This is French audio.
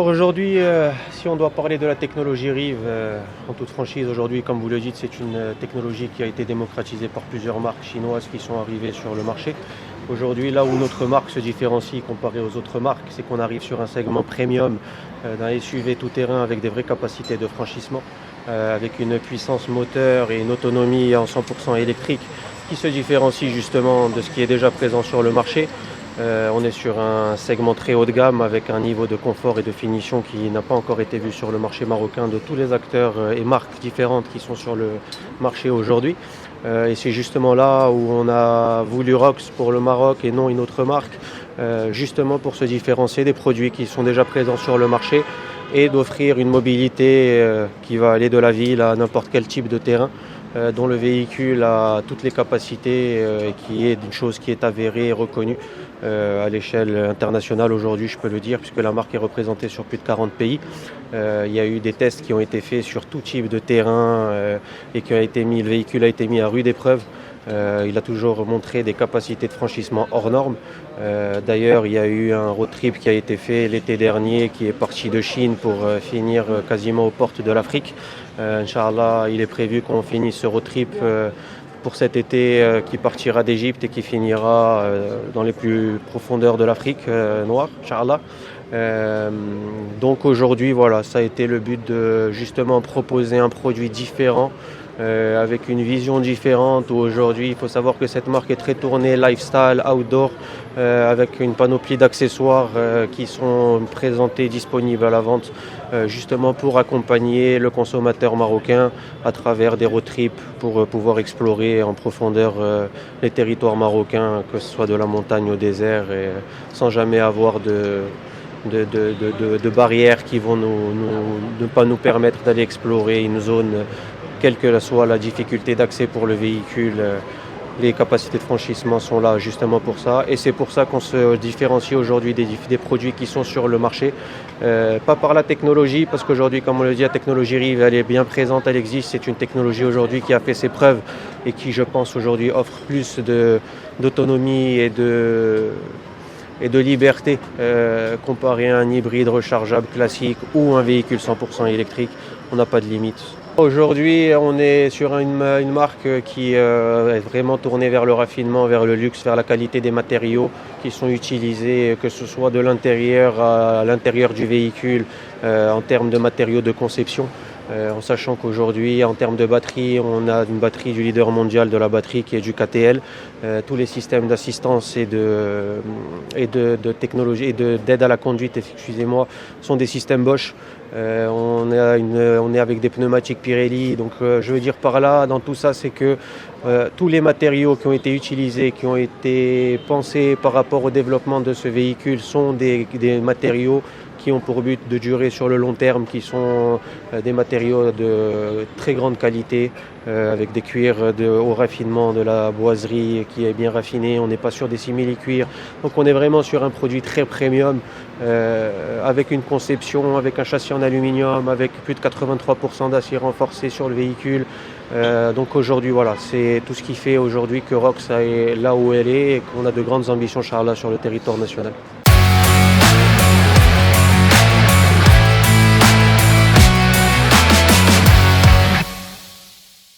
Aujourd'hui, si on doit parler de la technologie Rive, en toute franchise, aujourd'hui, comme vous le dites, c'est une technologie qui a été démocratisée par plusieurs marques chinoises qui sont arrivées sur le marché. Aujourd'hui, là où notre marque se différencie comparée aux autres marques, c'est qu'on arrive sur un segment premium d'un SUV tout-terrain avec des vraies capacités de franchissement, avec une puissance moteur et une autonomie en 100% électrique qui se différencie justement de ce qui est déjà présent sur le marché. On est sur un segment très haut de gamme avec un niveau de confort et de finition qui n'a pas encore été vu sur le marché marocain de tous les acteurs et marques différentes qui sont sur le marché aujourd'hui. Et c'est justement là où on a voulu Rox pour le Maroc et non une autre marque, justement pour se différencier des produits qui sont déjà présents sur le marché et d'offrir une mobilité qui va aller de la ville à n'importe quel type de terrain, dont le véhicule a toutes les capacités et qui est une chose qui est avérée et reconnue à l'échelle internationale aujourd'hui, je peux le dire, puisque la marque est représentée sur plus de 40 pays. Il y a eu des tests qui ont été faits sur tout type de terrain et le véhicule a été mis à rude épreuve. Il a toujours montré des capacités de franchissement hors normes. D'ailleurs, il y a eu un road trip qui a été fait l'été dernier qui est parti de Chine pour finir quasiment aux portes de l'Afrique. Inch'Allah, il est prévu qu'on finisse ce road trip pour cet été qui partira d'Égypte et qui finira dans les plus profondeurs de l'Afrique noire, Inch'Allah. Donc aujourd'hui, voilà, ça a été le but de justement proposer un produit différent avec une vision différente où aujourd'hui il faut savoir que cette marque est très tournée lifestyle, outdoor, avec une panoplie d'accessoires qui sont présentés, disponibles à la vente justement pour accompagner le consommateur marocain à travers des road trips pour pouvoir explorer en profondeur les territoires marocains, que ce soit de la montagne au désert, et sans jamais avoir de barrières qui vont ne pas nous permettre d'aller explorer une zone, quelle que soit la difficulté d'accès pour le véhicule. Les capacités de franchissement sont là justement pour ça, et c'est pour ça qu'on se différencie aujourd'hui des produits qui sont sur le marché, pas par la technologie, parce qu'aujourd'hui, comme on le dit, la technologie Rive, elle est bien présente, elle existe, c'est une technologie aujourd'hui qui a fait ses preuves et qui, je pense, aujourd'hui offre plus d'autonomie et de liberté comparé à un hybride rechargeable classique ou un véhicule 100% électrique. On n'a pas de limite. Aujourd'hui, on est sur une marque qui est vraiment tournée vers le raffinement, vers le luxe, vers la qualité des matériaux qui sont utilisés, que ce soit de l'intérieur à l'intérieur du véhicule, en termes de matériaux de conception. En sachant qu'aujourd'hui, en termes de batterie, on a une batterie du leader mondial de la batterie qui est du KTL. Tous les systèmes d'assistance et de technologie et d'aide à la conduite, excusez-moi, sont des systèmes Bosch. On est avec des pneumatiques Pirelli. Donc je veux dire par là, dans tout ça, c'est que tous les matériaux qui ont été utilisés, qui ont été pensés par rapport au développement de ce véhicule sont des matériaux qui ont pour but de durer sur le long terme, qui sont des matériaux de très grande qualité, avec des cuirs de haut raffinement, de la boiserie qui est bien raffinée. On n'est pas sur des simili-cuirs. Donc on est vraiment sur un produit très premium, avec une conception, avec un châssis en aluminium, avec plus de 83% d'acier renforcé sur le véhicule. Donc aujourd'hui, voilà, c'est tout ce qui fait aujourd'hui que Rox est là où elle est et qu'on a de grandes ambitions, Inch'Allah, sur le territoire national.